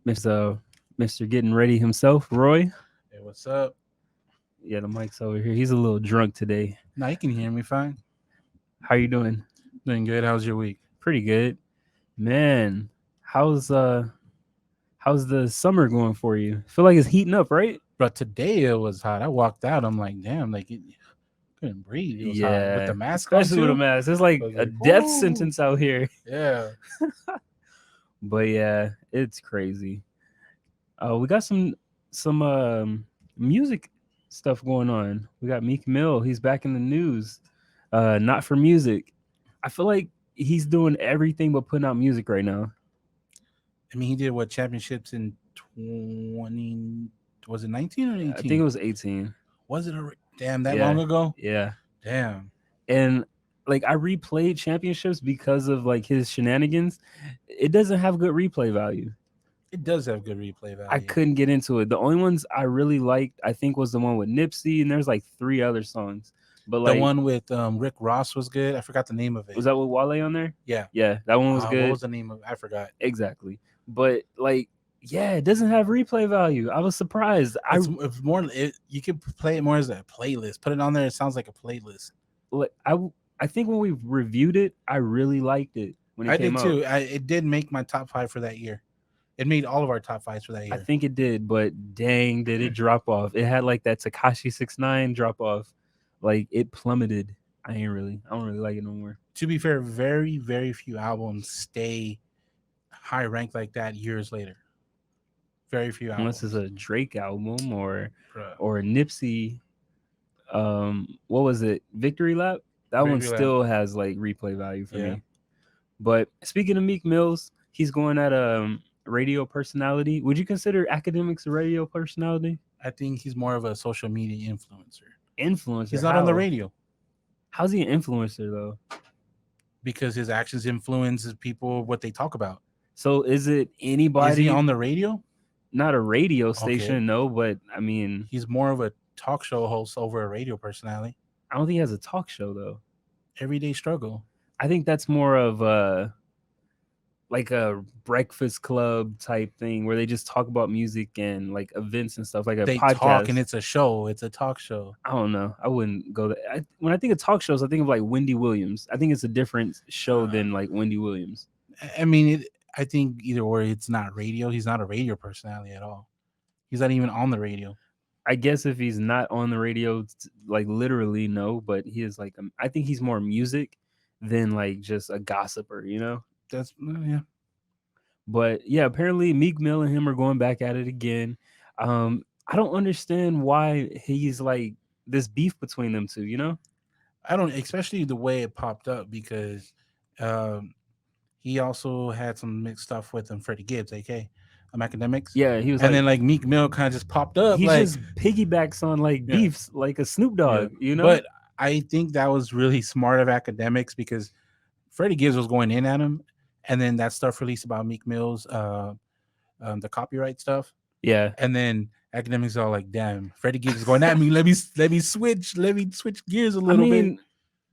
Mr. Getting Ready himself, Roy. Hey, what's up? Yeah, the mic's over here. He's a little drunk today. Now you can hear me fine. How you doing? Doing good. How's your week? Pretty good, man. How's uh how's the summer going for you? Feel like it's heating up, right? But today it was hot. I walked out. I'm like, damn, couldn't breathe. It was hot with Yeah, the mask on especially with a too. mask. It's I like was a like, death whoo, sentence out here. yeah. But yeah, it's crazy. We got some music stuff going on. We got Meek Mill. He's back in the news. Not for music. I feel like he's doing everything but putting out music right now. I mean, he did what championships in 20? Was it 19 or I think it 18? was 18. Was it damn that Yeah, long ago? yeah. Damn, And like I replayed championships because of like his shenanigans. It doesn't have good replay value. it does have good replay I value. couldn't get into it. The only ones I really liked, I think, was the one with Nipsey, and there's like three other songs. But The like, one with Rick Ross was good. I forgot the name of it. was that with Wale on there? Yeah. Yeah, that one was What good. was the name of? I forgot. Exactly. But like, yeah, it doesn't have replay value. I was surprised. It's more. You can play it more as a playlist. Put it on there. It sounds like a playlist. Like I think when we reviewed it, I really liked it when it I came did out. too. It did make my top five for that year. It made all of our top fives for that I year. think it did, but dang, did it drop off? It had like that Takashi 69 drop off. Like it plummeted. I don't really like it no more. To be fair, very very few albums stay high ranked like that years later. Very few Unless it's albums. a Drake album Bruh. or a Nipsey. What was it? Victory Lap. That one Very few. still has like replay value for Yeah. me. But speaking of Meek Mills, he's going at radio personality. Would you consider Academics a radio personality? I think he's more of a social media influencer. Influencer? He's not on the How? radio How's he an influencer though? because his actions influences people what they talk about. So is it Is he anybody? on the radio? Not a radio Okay. station, no. But I mean, He's more of a talk show host over a radio personality. I don't think he has a talk show though. Everyday struggle. I think that's more of like a breakfast club type thing where they just talk about music and like events and stuff, like a They talk and podcast. it's a show. It's a talk show. I don't know. I wouldn't go there. When I think of talk shows, I think of like Wendy Williams. I think it's a different show Uh, than like Wendy Williams. I mean, I think either or it's not radio. He's not a radio personality at all. He's not even on the radio. I guess if he's not on the radio, like literally, no, but he is like, I think he's more music than like just a gossiper, you know? That's yeah. But yeah, apparently Meek Mill and him are going back at it again. I don't understand why he's like this beef between them two, you know? I don't, especially the way it popped up because um, he also had some mixed stuff with Freddie Gibbs, aka Academics, Yeah, he was and like, then like Meek Mill kind of just popped up, he like just piggybacks on like yeah, beefs, like a Snoop yeah. Dogg, you know? But I think that was really smart of Academics because Freddie Gibbs was going in at him, and then that stuff released about Meek Mill's the copyright stuff, Yeah. and then Academics are like, "Damn, Freddie Gibbs is going at me. Let me switch gears a I little bit."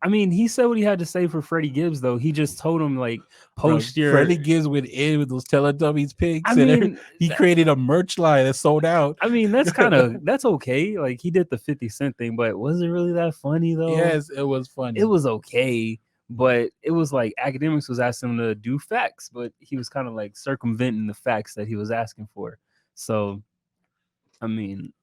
mean, he said what he had to say for Freddie Gibbs, though. He just told him like Bro, post your. Freddie Gibbs went in with those Teletubbies I pics, and mean, he created a merch line that sold out. that's okay. Like he did the 50 Cent thing, but was it really that funny though? Yes, it was funny. It was okay, but it was like Academics was asking him to do facts, but he was kind of like circumventing the facts that he was asking for. So, I mean,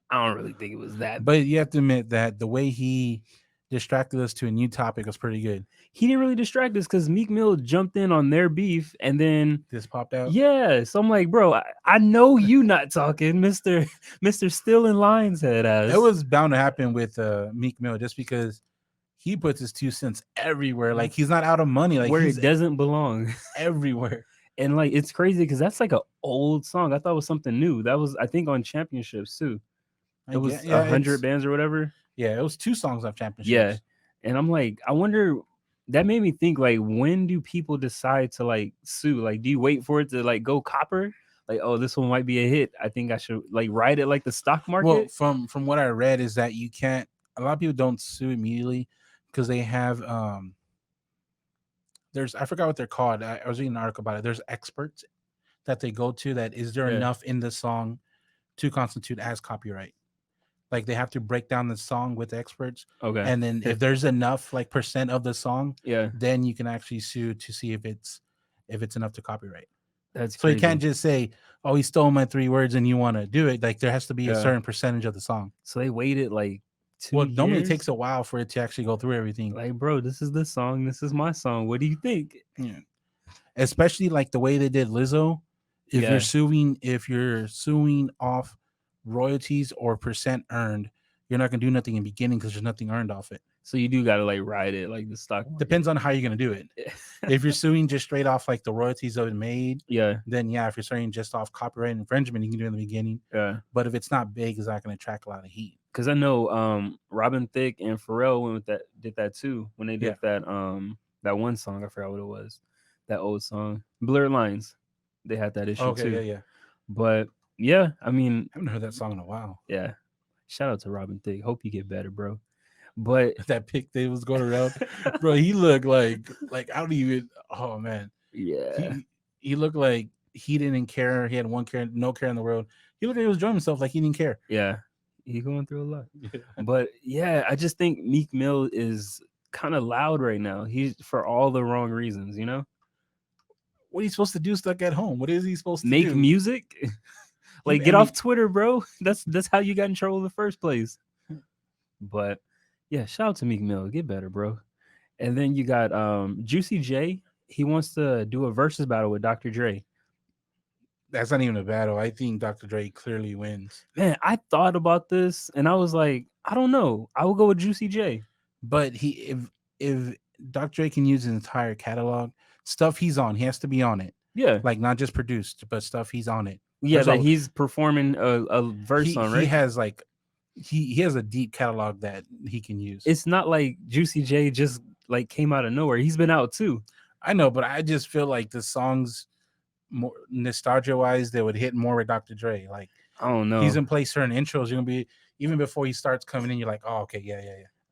I don't really think it was that. But you have to admit that the way he distracted us to a new topic was pretty good. He didn't really distract us because Meek Mill jumped in on their beef, and then This popped out. yeah, so I'm like, bro, I know you not talking, Mister Still in Lines head ass. It was bound to happen with Meek Mill just because he puts his 2 cents everywhere. Like he's not out of money. Like where he's it doesn't belong. everywhere. And like it's crazy because that's like an old song. I thought it was something new. That was I think on Championships too. It was Yeah, 100 bands or whatever. yeah, it was 2 songs off championships. Yeah, and I'm like, I wonder. That made me think like, when do people decide to like sue? Like, do you wait for it to like go copper? Like, oh, this one might be a hit. I think I should like ride it like the stock market. Well, from what I read is that you can't. A lot of people don't sue immediately because they have there's I forgot what they're called. I was reading an article about it. There's experts that they go to, that is there Yeah. enough in the song to constitute as copyright. Like they have to break down the song with experts, Okay. and then if there's enough like percent of the song, Yeah. then you can actually sue to see if it's enough to copyright. That's So you can't crazy. just say, "Oh, he stole my 3 words," and you want to do it. Like there has to be a Yeah. certain percentage of the song. So they waited like two Well, normally it takes years. a while for it to actually go through everything. Like, bro, this is the song. This is my song. What do you think? Yeah. Especially like the way they did Lizzo. Yeah. If you're suing off royalties or percent earned, you're not gonna do nothing in the beginning because there's nothing earned off it. So you do gotta like ride it like the stock market. Depends on how you're gonna do it. If you're suing just straight off like the royalties of it made, Yeah. then yeah, if you're suing just off copyright infringement, you can do it in the beginning. Yeah. But if it's not big, it's not gonna attract a lot of heat. Cause I know Robin Thicke and Pharrell went with that did that too when they Yeah. did that one song. I forgot what it was. That old song. Blurred Lines. They had that issue Okay, too. yeah. But yeah, I mean, I haven't heard that song in a while. yeah. Shout out to Robin Thicke. Hope you get better, bro. But That pic that was going around, bro, he looked like I don't even. Oh man, yeah. he looked like he didn't care. He had no care in the world. He looked like he was enjoying himself, like he didn't care. Yeah. He going through a lot. But yeah, I just think Meek Mill is kind of loud right now. He's for all the wrong reasons, you know? What are you supposed to do stuck at home? What is he supposed to Make do? music. Like I get mean, off Twitter, bro. That's how you got in trouble in the first place. But yeah, shout out to Meek Mill. Get better, bro. And then you got Juicy J. He wants to do a versus battle with Dr. Dre. that's not even a battle. I think Dr. Dre clearly wins. Man, I thought about this and I was like, I don't know. I will go with Juicy J. But if Dr. Dre can use his entire catalog, stuff he's on, he has to be on it. Yeah. Like not just produced, but stuff he's on it. Yeah, There's that a he's performing a verse on, he right? has like he has a deep catalog that he can use. It's not like Juicy J just like came out of nowhere. He's been out too. I know, but I just feel like the songs, more nostalgia wise, they would hit more with Dr. Dre. Like I don't know. he's gonna play certain intros. You're gonna be even before he starts coming in. You're like, oh, okay, yeah.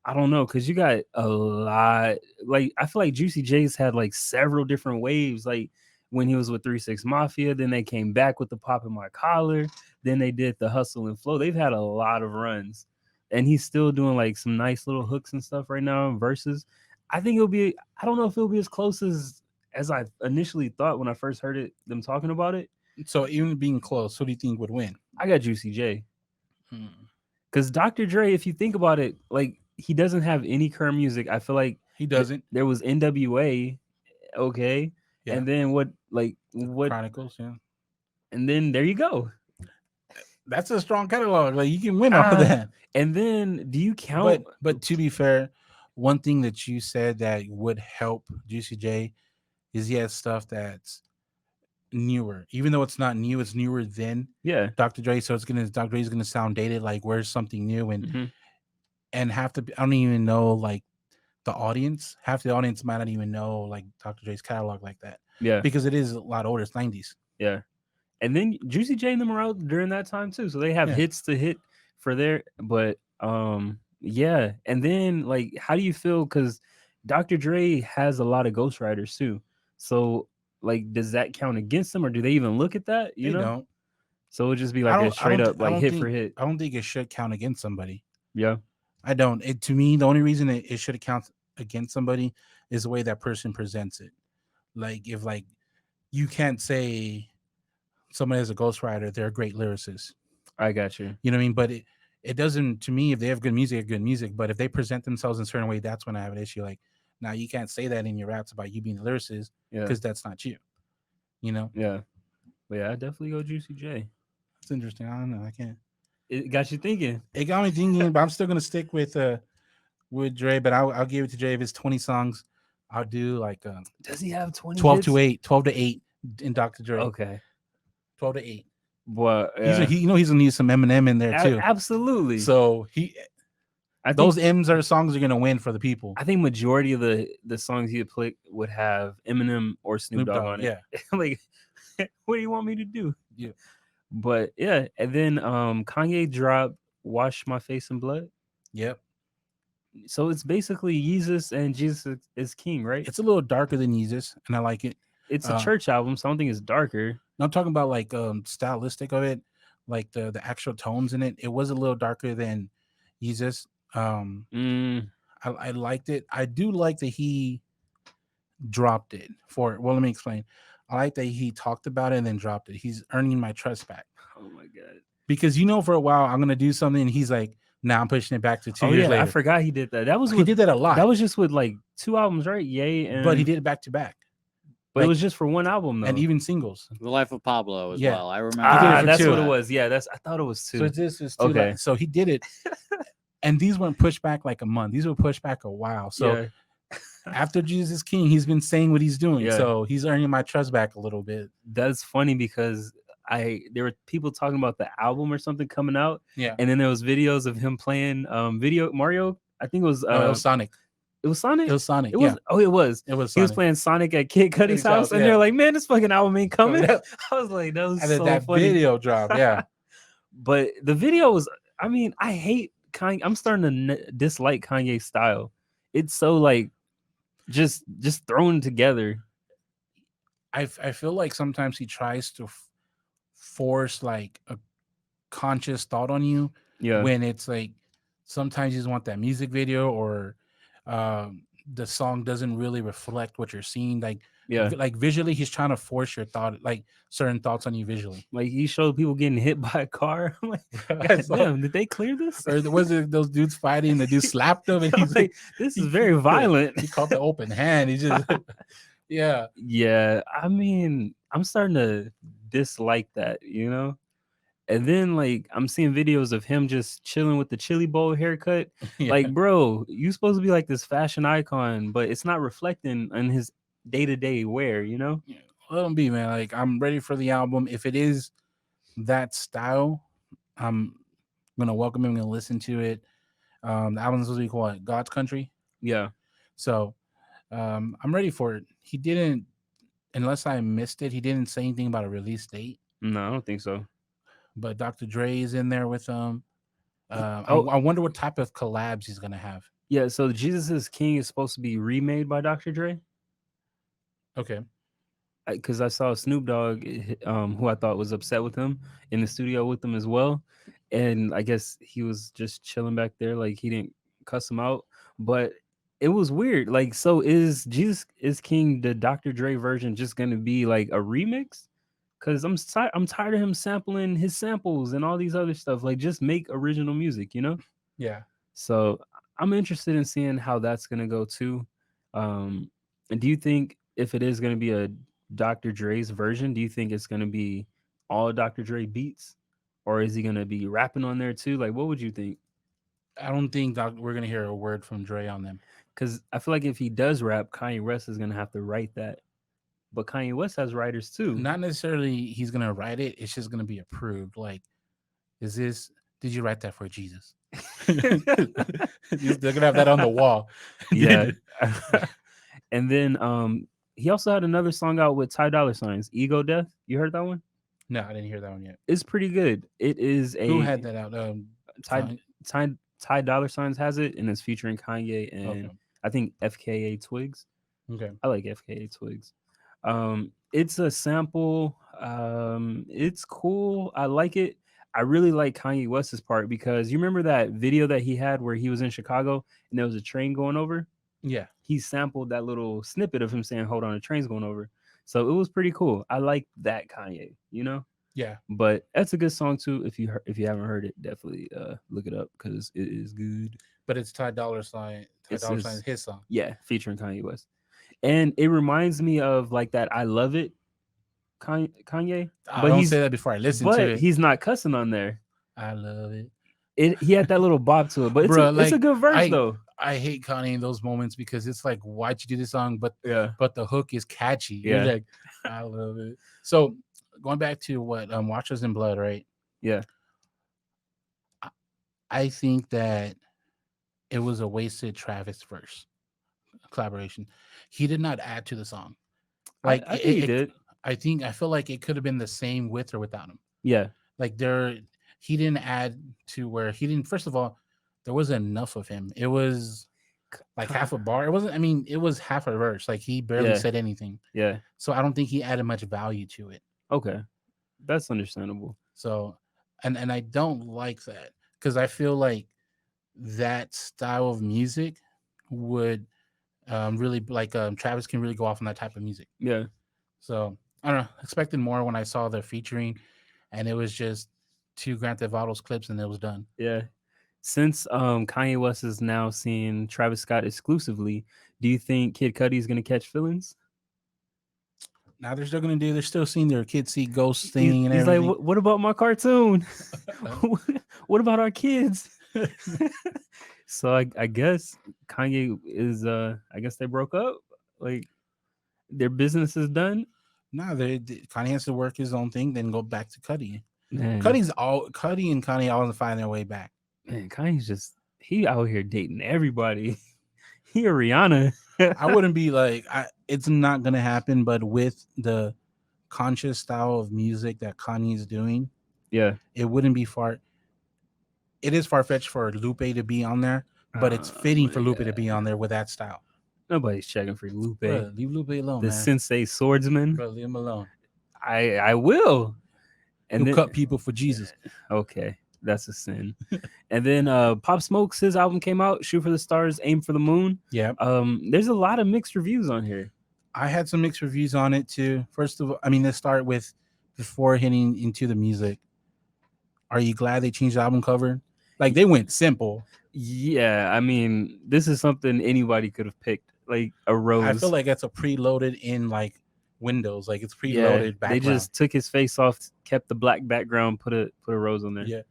I don't know because you got a lot. Like I feel like Juicy J's had like several different waves. Like when he was with 3 6 Mafia, then they came back with the Pop in My Collar. Then they did the Hustle and Flow. They've had a lot of runs, and he's still doing like some nice little hooks and stuff right now. Versus, I think it'll be. I don't know if it'll be as close as I initially thought when I first heard it. Them talking about it. So even being close, who do you think would win? I got Juicy J. Hmm. Because Dr. Dre, if you think about it, like he doesn't have any current music. I feel like He doesn't. there was NWA, okay, Yeah. and then what, Chronicles, yeah. and then there you go. That's a strong catalog. Like you can win all of that. And then do you count? But to be fair, one thing that you said that would help Juicy J is he has stuff that's newer. Even though it's not new, it's newer than Yeah, Dr. Dre. So Dr. Dre's gonna sound dated. Like where's something new hmm and have to. I don't even know like the audience. Half the audience might not even know like Dr. Dre's catalog like that yeah, because it is a lot older. It's 90s. yeah. And then Juicy J and them were out during that time too, so they have Yeah. hits to hit for their. But yeah. And then like, how do you feel? Because Dr. Dre has a lot of ghostwriters too. So like, does that count against them, or do they even look at that? You They know? don't. So it would just be like a straight up like hit for hit. I don't think it should count against somebody. Yeah. I don't. It to me, the only reason it should count against somebody is the way that person presents it. Like if like you can't say somebody as a ghostwriter, they're a great lyricist. I got you. You know what I mean? But it doesn't to me if they have good music, good music. But if they present themselves in a certain way, that's when I have an issue. Like now you can't say that in your raps about you being a lyricist Yeah. because that's not you. You know? Yeah. But yeah, I definitely go Juicy J. It's interesting. I don't know. I can't. It got you thinking. It got me thinking, but I'm still gonna stick with Dre, but I'll give it to Dre if it's 20 songs. I'll do like Does he have 20 12 hits? to 8, 12 to 8 in Dr. Dre. Okay. 12 to 8. But yeah. He's gonna need some Eminem in there too. Absolutely. So I those think, M's are songs are gonna win for the people. I think majority of the songs he would would have Eminem or Snoop Dogg on it. Yeah. Like, what do you want me to do? Yeah. But yeah, and then Kanye dropped "Wash My Face in Blood." Yep. So it's basically Jesus and Jesus is King, right? It's a little darker than Yeezus, and I like it. It's a church album, so I don't think it's darker. No, I'm talking about like stylistic of it, like the actual tones in it. It was a little darker than Jesus. Um, Mm, I liked it. I do like that he dropped it for. Well, let me explain. I like that he talked about it and then dropped it. He's earning my trust back oh my god. because for a while I'm gonna do something, and he's like, "Nah, I'm pushing it back to two Oh years yeah, I later." forgot he did that. That was He with did that a that lot, was just with like 2 albums, right? Yay but he and did it back to back, but it like was just for one album and though. even singles. The Life of Pablo as Yeah, well. I remember he did it Ah, for that's that. what two. it was. Yeah, that's I thought it was So 2. this is two. Okay. So he did it, and these weren't pushed back like a month. These were pushed back a while. So Yeah. after Jesus King, he's been saying what he's doing. Yeah. So he's earning my trust back a little bit. That's funny because there were people talking about the album or something coming out, Yeah. and then there was videos of him playing video Mario. I think No, it was Sonic. it was It Sonic. was Sonic. It Yeah, was it was. it was He was Sonic. playing Sonic at Kid Cudi's Cudi's house, house, and yeah. they're like, "Man, this fucking album ain't coming." Coming up. I was like, "That was And then so that funny." video drop. Yeah. But the video was. I mean, I hate Kanye. I'm starting to dislike Kanye's style. It's so like just thrown together. I feel like sometimes he tries to force like a conscious thought on you Yeah, when it's like sometimes you just want that music video or the song doesn't really reflect what you're seeing. Like yeah. like visually, he's trying to force your thought, like certain thoughts on you visually. Like he showed people getting hit by a car. I'm like, I God saw- damn, did they clear this? or was it those dudes fighting? The dude slapped him, and I'm he's like, this is very violent. He called the open hand. He just yeah. Yeah, I mean, I'm starting to dislike that, you know? And then like I'm seeing videos of him just chilling with the chili bowl haircut. Yeah. Like, bro, you supposed to be like this fashion icon, but it's not reflecting on his day-to-day wear, you know? Yeah, let him be, man. Like I'm ready for the album. If it is that style, I'm gonna welcome him. I'm gonna listen to it. The album's supposed to be called God's Country, Yeah. so I'm ready for it. He didn't, unless I missed it, he didn't say anything about a release date. No, I don't think so. But Dr. Dre is in there with him. Oh. I wonder what type of collabs he's gonna have. Yeah, so Jesus is King is supposed to be remade by Dr. Dre. Okay. Because I saw Snoop Dogg, who I thought was upset with him in the studio with him as well, and I guess he was just chilling back there, like he didn't cuss him out, but it was weird. Like, so is Jesus is King the Dr. Dre version just gonna be like a remix? Because I'm tired of him sampling his samples and all these other stuff. Like, just make original music, you know? Yeah. So I'm interested in seeing how that's gonna go too. And do you think if it is gonna be a Dr. Dre's version, do you think it's gonna be all Dr. Dre beats, or is he gonna be rapping on there too? Like, what would you think? I don't think we're gonna hear a word from Dre on them. Because I feel like if he does rap, Kanye West is gonna have to write that. But Kanye West has writers too. Not necessarily he's gonna write it. It's just gonna be approved. Like, is this? Did you write that for Jesus? They're gonna have that on the wall. Yeah. And then he also had another song out with Ty Dolla Signs, Ego Death. You heard that one? No, I didn't hear that one yet. It's pretty good. It is a Who had that out? Ty Dolla Signs has it, and it's featuring Kanye and Okay. I think FKA Twigs. Okay. I like FKA Twigs. It's a sample. It's cool. I like it. I really like Kanye West's part because you remember that video that he had where he was in Chicago and there was a train going over? Yeah. He sampled that little snippet of him saying, "Hold on, a train's going over." So it was pretty cool. I like that Kanye, you know? Yeah. But that's a good song too. If you haven't heard it, definitely look it up because it is good. But it's Ty Dolla Sign. Ty It's Dolla his- Sign is his song. Yeah, featuring Kanye West, and it reminds me of like that "I Love It" Kanye. I But don't he's say that before I listen to but it. he's not cussing on there. I love it. He had that little bop to it, but it's Bruh, it's a like, good verse though. I hate Kanye in those moments because it's like, why'd you do this song? But Yeah, the hook is catchy. Yeah. You're like, I love it. So going back to what Watchers in Blood, right? yeah. I think that it was a wasted Travis verse collaboration. He did not add to the song. Like I think he did. I feel like it could have been the same with or without him. Yeah, Like he didn't add to where he didn't. First of all, there wasn't enough of him. It was like half a bar. It wasn't. I mean, it was half a verse. Like he barely Yeah. said anything. yeah. So I don't think he added much value to it. Okay, that's understandable. So, and I don't like that because I feel like that style of music would really like Travis can really go off on that type of music. Yeah, So I don't know, expected more when I saw the featuring, and it was just two Grand Theft Autos clips and it was done. yeah. Since Kanye West is now seeing Travis Scott exclusively, do you think Kid Cudi is gonna catch feelings? Now they're still gonna do. They're still seeing their kids see ghosts thing and He's like, everything. What about my cartoon? What about our kids?" So I guess Kanye is I guess they broke up. Like their business is done. No, Kanye has to work his own thing, then go back to Cuddy. Man, Cuddy and Kanye always find their way back. man, Kanye's just he out here dating everybody. He a Rihanna. I wouldn't be like, it's not gonna happen, but with the conscious style of music that Kanye's doing, Yeah. it wouldn't be far. It is far fetched for Lupe to be on there, but it's Oh fitting for my Lupe to be god. on there with that style. Nobody's checking for Lupe. Bro, leave Lupe alone, The man. Sensei swordsman. Bro, leave him alone. I will. And He'll then cut people for Jesus. okay, that's a sin. And then Pop Smoke's his album came out, Shoot for the Stars, Aim for the Moon. Yeah. There's a lot of mixed reviews on here. I had some mixed reviews on it too. First of all, I mean, let's start with before hitting into the music. Are you glad they changed the album cover? Like they went simple. Yeah, I mean, this is something anybody could have picked, like a rose. I feel like that's a preloaded in like Windows, like it's yeah, preloaded they background. just took his face off, kept the black background, put a rose on there. Yeah.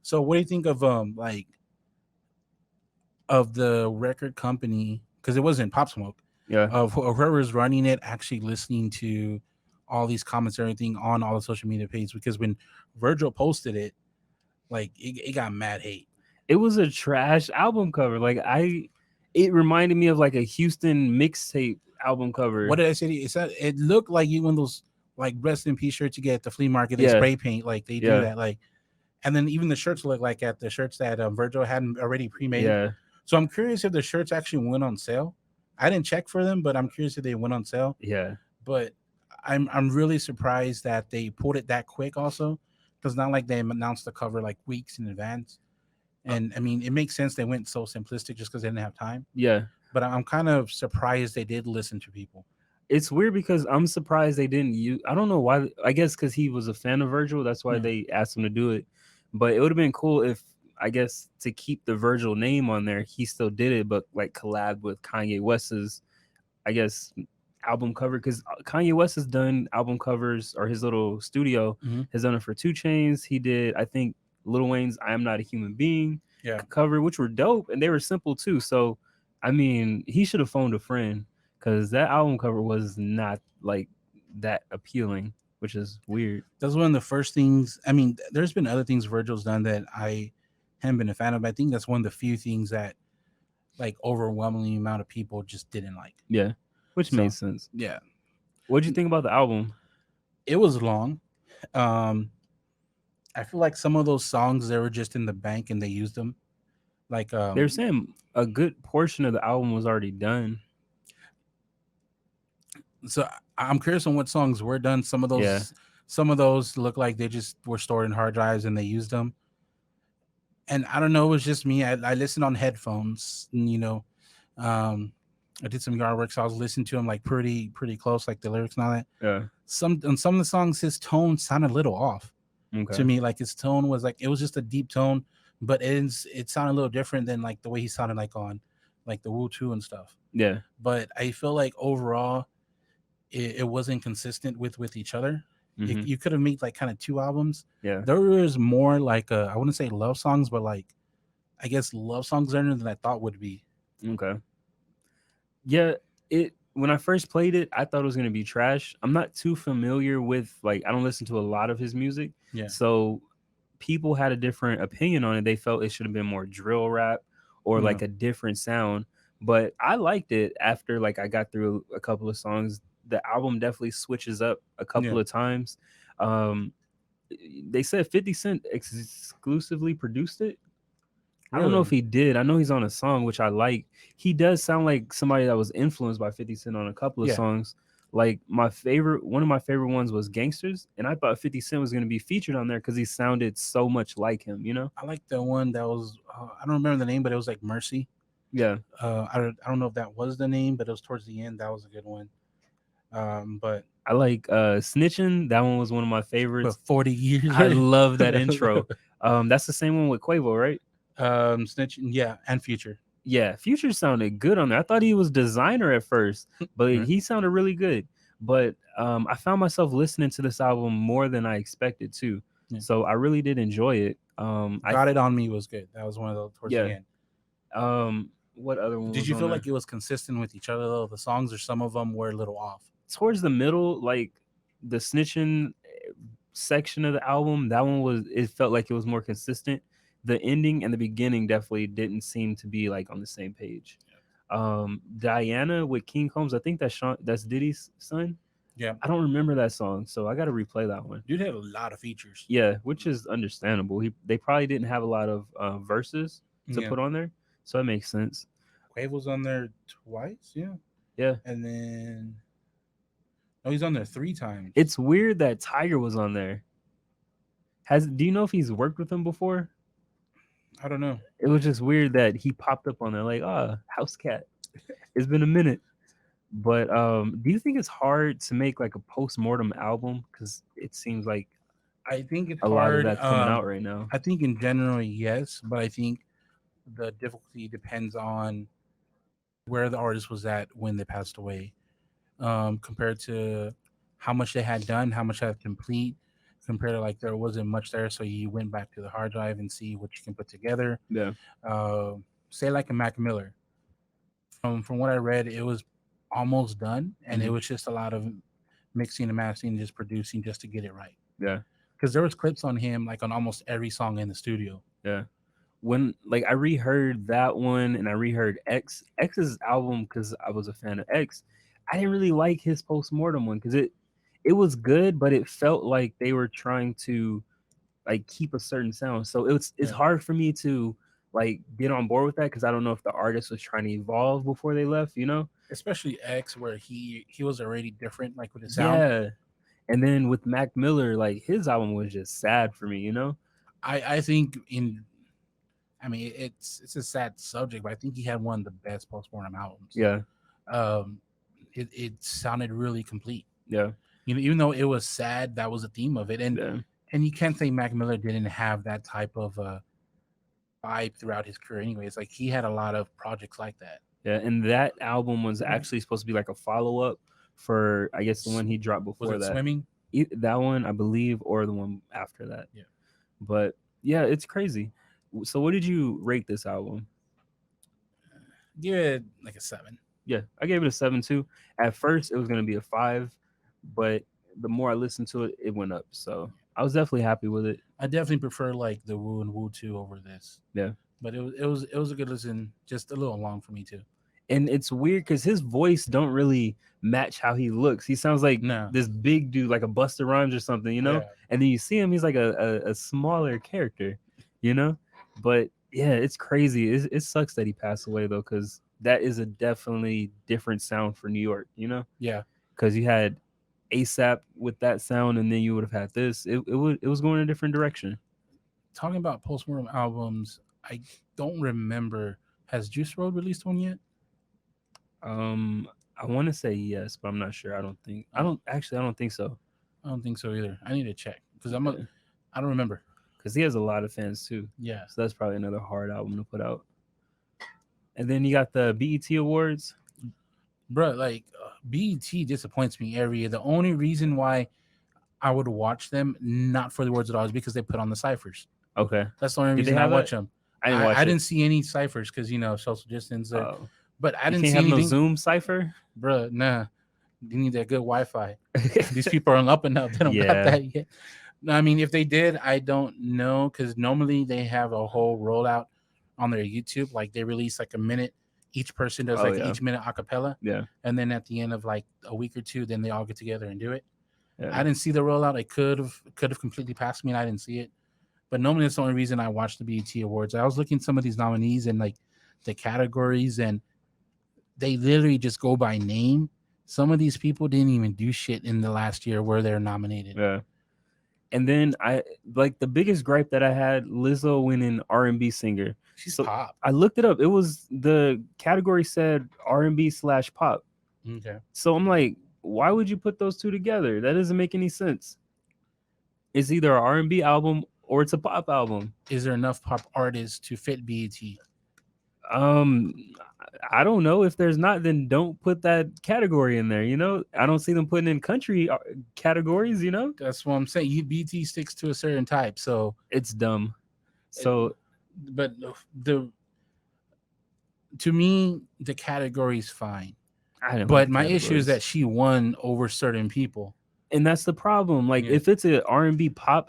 So what do you think of like of the record company? Because it wasn't Pop Smoke. Yeah, Of whoever's running it actually listening to all these comments and everything on all the social media pages. Because when Virgil posted it, like it got mad hate. it was a trash album cover. Like it reminded me of like a Houston mixtape album cover. What did I say? It said it looked like you one of those like rest in peace shirts you get at the flea market. They Yeah. spray paint like they Yeah. do that. Like, and then even the shirts look like at the shirts that Virgil hadn't already pre-made. Yeah, So I'm curious if the shirts actually went on sale. I didn't check for them, but I'm curious if they went on sale. yeah, But I'm really surprised that they pulled it that quick. Also, because not like they announced the cover like weeks in advance. And I mean, it makes sense they went so simplistic just because they didn't have time. yeah. But I'm kind of surprised they did listen to people. It's weird because I'm surprised they didn't use. I don't know why. I guess because he was a fan of Virgil, that's why Yeah. they asked him to do it. But it would have been cool if, I guess, to keep the Virgil name on there, he still did it, but like collab with Kanye West's, I guess, album cover. Because Kanye West has done album covers, or his little studio Mhm. has done it for 2 Chainz. He did, I think, Lil Wayne's "I Am Not a Human Being" Yeah. cover, which were dope and they were simple too. So, I mean, he should have phoned a friend because that album cover was not like that appealing, which is weird. That's one of the first things. I mean, there's been other things Virgil's done that I haven't been a fan of. But I think that's one of the few things that like overwhelming amount of people just didn't like. Yeah, which So- made sense. Yeah. What'd you think about the album? It was long. I feel like some of those songs they were just in the bank and they used them. Like They were saying a good portion of the album was already done. so I'm curious on what songs were done. Some of those Yeah. look like they just were stored in hard drives and they used them. And I don't know, it was just me. I listened on headphones, and, I did some yard work, so I was listening to him like pretty close, like the lyrics and all that. Yeah. On some of the songs, his tone sounded a little off Okay. to me. Like his tone was like it was just a deep tone, but it sounded a little different than like the way he sounded like on like the Wu 2 and stuff. Yeah. But I feel like overall, it wasn't consistent with each other. Mhm. You could have made like kind of 2 albums. Yeah. There was more like I wouldn't say love songs, but like I guess love songs better than I thought would be. Okay. Yeah, when I first played it, I thought it was gonna be trash. I'm not too familiar with I don't listen to a lot of his music. Yeah. So people had a different opinion on it. They felt it should have been more drill rap or like a different sound. But I liked it after I got through a couple of songs. The album definitely switches up a couple of times. They said 50 Cent exclusively produced it. I don't know if he did. I know he's on a song, which I like. He does sound like somebody that was influenced by 50 Cent on a couple of songs. Like one of my favorite ones was Gangsters, and I thought 50 Cent was gonna be featured on there because he sounded so much like him. You know? I like the one that was I don't remember the name, but it was like Mercy. Yeah, I don't know if that was the name, but it was towards the end. That was a good one. But I like Snitching. That one was one of my favorites. 40 years. I love that intro. That's the same one with Quavo, right? Snitch, yeah, and Future. Yeah, Future sounded good on there. I thought he was designer at first, but Right. he sounded really good. But I found myself listening to this album more than I expected to. Yeah. So I really did enjoy it. Got It On Me was good. That was one of those towards the Yeah. end. What other one Did was you on feel there? like it was consistent with each other though? The songs or some of them were a little off. Towards the middle, like the Snitching section of the album, that one was, it felt like it was more consistent. The ending and the beginning definitely didn't seem to be like on the same page. Diana with King Combs, I think that's Diddy's son. Yeah. I don't remember that song, so I got to replay that one. Dude had a lot of features. Yeah, which is understandable. They probably didn't have a lot of verses to Yeah. put on there, so it makes sense. Quavo's on there twice, yeah. Yeah, And then no, he's on there 3 times. it's weird that Tiger was on there. Do you know if he's worked with him before? I don't know. It was just weird that he popped up on there like, House Cat. It's been a minute. But do you think it's hard to make like a post-mortem album? Because it seems like I think it's a lot of hard. that's coming out right now. I think in general, yes, but I think the difficulty depends on where the artist was at when they passed away, compared to how much they had done, how much they had complete, compared to like there wasn't much there, so you went back to the hard drive and see what you can put together. Yeah, Say like a Mac Miller. From what I read, it was almost done, and it Mhm. was just a lot of mixing and mastering, and just producing just to get it right. yeah, Because there was clips on him like on almost every song in the studio. yeah. When like I reheard that one and I reheard X's album because I was a fan of X, I didn't really like his post-mortem one because it was good, but it felt like they were trying to like keep a certain sound. So it's Yeah. hard for me to like get on board with that because I don't know if the artist was trying to evolve before they left, you know? Especially X, where he was already different, like with his sound. Yeah. And then with Mac Miller, like his album was just sad for me, you know? I think I mean it's a sad subject, but I think he had one of the best postmortem albums. Yeah. Um, it sounded really complete. Yeah. You know, even though it was sad, that was the theme of it, Yeah. and you can't say Mac Miller didn't have that type of vibe throughout his career. Anyways, like he had a lot of projects like that. Yeah. And that album was actually supposed to be like a follow-up for I guess the one he dropped Was before it that. Swimming? That one, I believe, or the one after that. Yeah. But yeah, it's crazy. So what did you rate this album? Give it like a 7. Yeah, I gave it a 7 too. At first, it was gonna be a 5, but the more I listened to it, it went up. So I was definitely happy with it. I definitely prefer like the Woo and Woo 2 over this. Yeah, But it was a good listen, just a little long for me too. and it's weird because his voice don't really match how he looks. He sounds like No. this big dude, like a Busta Rhymes or something, you know. Yeah. And then you see him, he's like a smaller character, you know. But yeah, it's crazy. It sucks that he passed away though, because that is a definitely different sound for New York, you know. Yeah. Because you had ASAP with that sound, and then you would have had this. It was going a different direction. Talking about postmortem albums, I don't remember. Has Juice Road released one yet? I want to say yes, but I'm not sure. I don't think. I don't think so. I don't think so either. I need to check because I don't remember. Because he has a lot of fans too. Yeah. So that's probably another hard album to put out. And then you got the BET Awards. Bro, like BET disappoints me every year. The only reason why I would watch them, not for the awards at all, is because they put on the ciphers. Okay. That's the only Did they reason I have watch that? them. I didn't watch I it. didn't see any ciphers because social distance. Oh. But I You didn't can't see have anything. no Zoom cipher. Bro, nah. You need that good Wi-Fi. These people are on up and up. They don't got Yeah. that yet. No, I mean, if they did, I don't know, because normally they have a whole rollout on their YouTube. Like they release like a minute. Each person does Oh, like yeah. each minute acapella, Yeah. and then at the end of like a week or two, then they all get together and do it. Yeah. I didn't see the rollout. I could have completely passed me, and I didn't see it. But normally that's the only reason I watched the BET Awards. I was looking at some of these nominees and like the categories, and they literally just go by name. Some of these people didn't even do shit in the last year where they're nominated. Yeah. And then I like the biggest gripe that I had, Lizzo winning R&B singer. She's So pop. I looked it up. It was the category said R&B/pop. Okay. So I'm like, why would you put those two together? That doesn't make any sense. It's either an R&B album or it's a pop album. Is there enough pop artists to fit BET? Um, I don't know. If there's not, then don't put that category in there. I don't see them putting in country categories. That's what I'm saying. BET sticks to a certain type, so It's dumb. it, So but the to me the category is fine. I didn't like But the my issue is that categories. she won over certain people. And that's the problem. Like, Yeah. if it's a R&B pop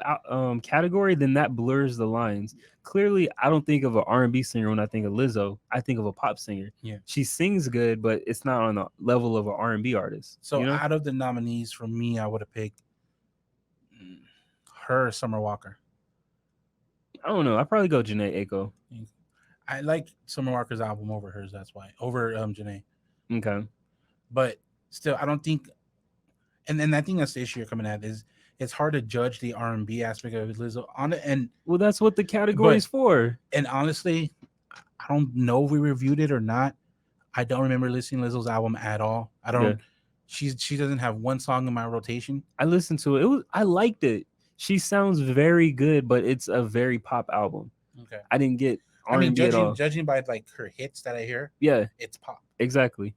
category, then that blurs the lines. Clearly, I don't think of an R&B singer when I think of Lizzo. I think of a pop singer. Yeah. She sings good, but it's not on the level of an R&B artist. So out of the nominees for me, I would have picked her, Summer Walker. I don't know. I'd probably go Janae Aiko. I like Summer Walker's album over hers. That's why over Janae. Okay. But still, I don't think. And I think that's the issue you're coming at is it's hard to judge the R&B aspect of Lizzo on it. And Well, that's what the category's for. And honestly, I don't know if we reviewed it or not. I don't remember listening to Lizzo's album at all. I don't. Yeah. She doesn't have one song in my rotation. I listened to it. I liked it. She sounds very good, but it's a very pop album. Okay. I didn't get R&B I mean, at all. judging by like her hits that I hear, Yeah, it's pop. exactly.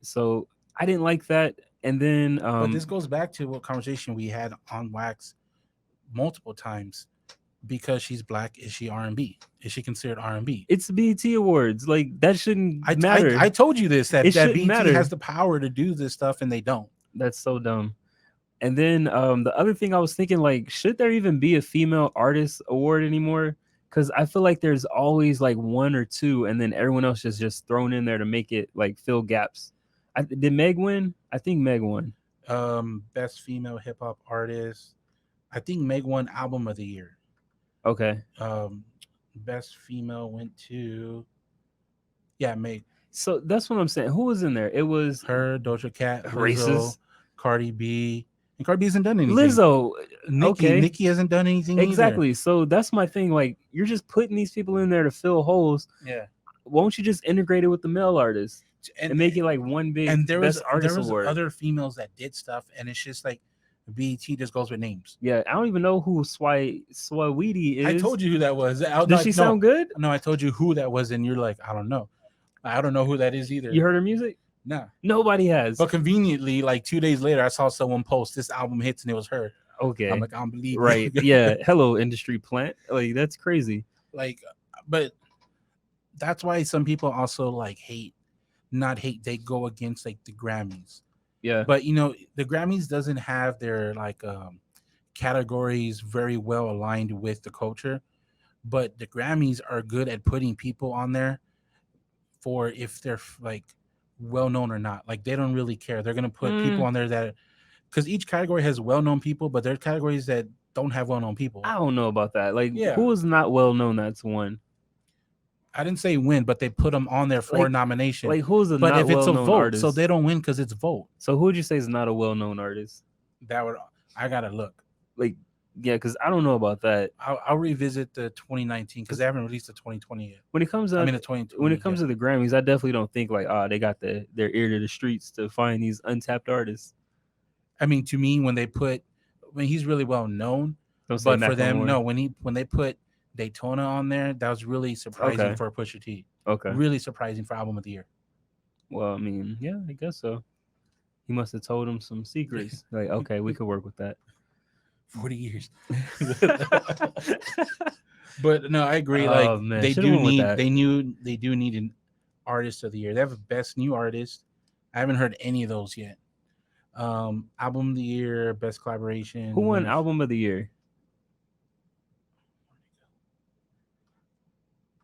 So I didn't like that. And then But this goes back to what conversation we had on Wax multiple times. Because she's black, is she R&B? Is she considered R&B? It's the BET Awards. Like, that shouldn't matter. I told you this, that BET matter. has the power to do this stuff and they don't. That's so dumb. And then the other thing I was thinking, like, should there even be a female artist award anymore? Because I feel like there's always like one or two, and then everyone else is just thrown in there to make it like fill gaps. Did Meg win? I think Meg won. Best female hip hop artist. I think Meg won Album of the Year. Okay. Best female went to Meg. So that's what I'm saying. Who was in there? It was her, Doja Cat, racist, Lizzo, Cardi B, and Cardi B hasn't done anything. Lizzo, Nicki hasn't done anything. Exactly. Either. So that's my thing. Like, you're just putting these people in there to fill holes. Yeah. Won't you just integrate it with the male artists and make it like one big? And there was award. Other females that did stuff, and it's just like BET just goes with names. Yeah, I don't even know who Swaweedy is. I told you who that was. Does she sound good? No, I told you who that was, and you're like, I don't know. I don't know who that is either. You heard her music? Nah. Nobody has. But conveniently, like 2 days later, I saw someone post this album hits, and it was her. Okay. I'm like, I don't believe right. Yeah. Hello, industry plant. Like, that's crazy. Like, but that's why some people also like they go against like the Grammys. Yeah. But the Grammys doesn't have their like categories very well aligned with the culture. But the Grammys are good at putting people on there for if they're like well known or not. Like, they don't really care. They're gonna put people on there that, because each category has well known people, but there are categories that don't have well known people. I don't know about that. Like, who is not well known? That's one. I didn't say win, but they put them on there for nomination. Like, who's a but not if it's a vote, artist? so they don't win because it's vote. So who would you say is not a well-known artist? I gotta look. Like, yeah, because I don't know about that. I'll revisit the 2019 because they haven't released the 2020 yet. When it comes to the 2020, when it comes to the Grammys, I definitely don't think like, they got their ear to the streets to find these untapped artists. I mean, to me, when he's really well known, but for them, no, when they put Daytona on there, that was really surprising for Pusha T. Okay. Really surprising for Album of the Year. Well, I mean, yeah, I guess so. He must have told him some secrets. Like, okay, we could work with that. 40 years. But no, I agree. Like, they do need an artist of the year. They have a best new artist. I haven't heard any of those yet. Album of the year, best collaboration. Who won album of the year?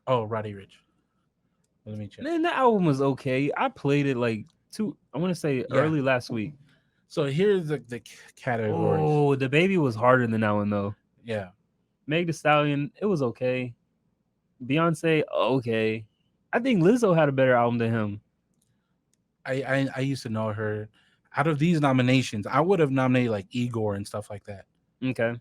Oh, Roddy Ricch. Let me check. Man, that album was okay. I played it like early last week. So here's the categories. Oh, The Baby was harder than that one though. Yeah. Meg Thee Stallion, it was okay. Beyonce, okay. I think Lizzo had a better album than him. I used to know her. Out of these nominations, I would have nominated like Igor and stuff like that. Okay.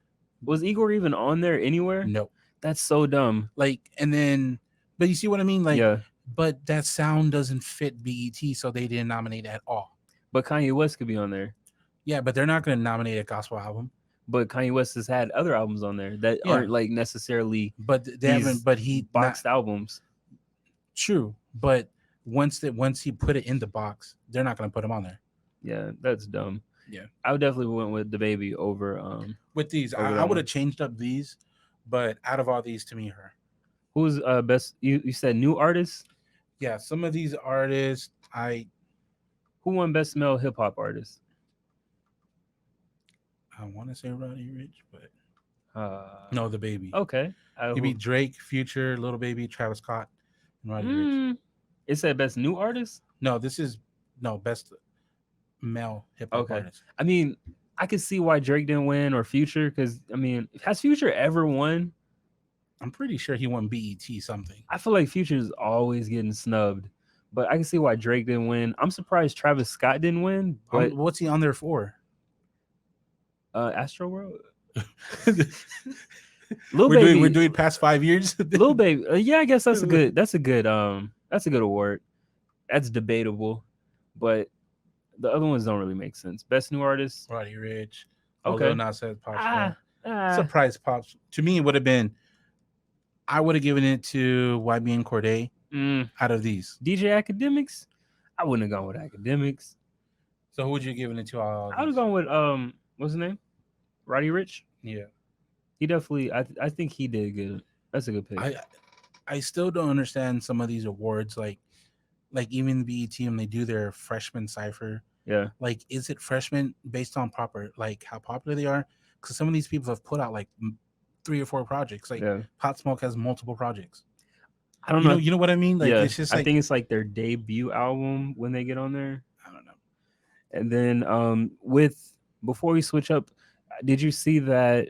Was Igor even on there anywhere? No, That's so dumb. like, and then, but you see what I mean? Like, Yeah. but that sound doesn't fit BET, so they didn't nominate at all. But Kanye West could be on there. Yeah, but they're not going to nominate a gospel album. But Kanye West has had other albums on there that Yeah. aren't like necessarily But they these haven't. But he boxed not, albums. true. But once he put it in the box, they're not going to put him on there. Yeah, that's dumb. Yeah. I would definitely went with the baby over With these, over I that would one. have changed up these, but out of all these, to me, her. Who's best you said new artist? Yeah, some of these artists, Who won best male hip hop artist? want to say Roddy Rich, but Uh no, the baby. okay. Maybe Drake, Future, Little Baby, Travis Scott, and Roddy Rich. It said best new artist? No, this is best male hip hop Okay. artist. I mean, I could see why Drake didn't win or Future because I mean, has Future ever won? I'm pretty sure he won BET something. I feel like Future is always getting snubbed, but I can see why Drake didn't win. I'm surprised Travis Scott didn't win, but What's he on there for? Astro World. Lil Baby, we're doing past 5 years. Lil Baby. Yeah, I guess that's a good award. That's debatable, but the other ones don't really make sense. Best new artist. Roddy Rich. Okay. Lil Nas X, Pop Smoke. Ah. Surprise Pops. To me, it would have been. I would have given it to YB and Cordae out of these. DJ Academics. I wouldn't have gone with Academics. So who would you have given it to? I would have gone with what's his name? Roddy Rich. Yeah. He definitely. I think he did good. That's a good pick. I still don't understand some of these awards, like even the BET when they do their freshman cipher. Yeah. Like, is it freshmen based on how popular they are? Because some of these people have put out like 3 or 4 projects. Like Pop Smoke has multiple projects. I don't know. You know what I mean? Like, yeah. it's just I think it's like their debut album when they get on there. I don't know. And then before we switch up, did you see that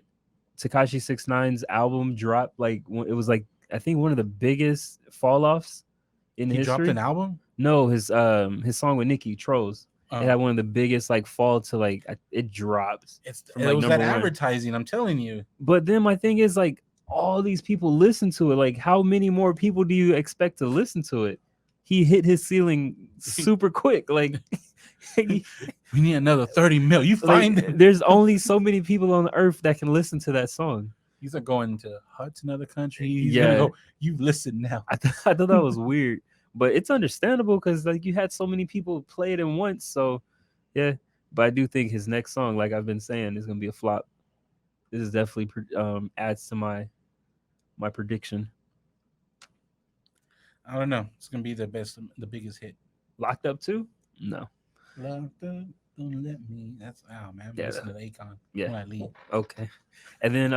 Tekashi 6ix9ine's album dropped? Like it was like I think one of the biggest fall offs in history. He dropped an album? No, his song with Nicki, Trolls. It had one of the biggest like fall to like it dropped. It was that advertising, I'm telling you. But then my thing is like all these people listen to it. Like how many more people do you expect to listen to it? He hit his ceiling super quick. Like we need another 30 mil. You find there's only so many people on the earth that can listen to that song. He's like going to huts in other countries. Yeah, you've listened now. I thought that was weird. But it's understandable because like you had so many people play it in once. So yeah, but I do think his next song, like I've been saying, is gonna be a flop. This is definitely adds to my prediction. I don't know. It's gonna be the biggest hit. Locked Up too? No. Locked Up, don't let me. That's man. I'm listening to Akon when I leave. Okay. And then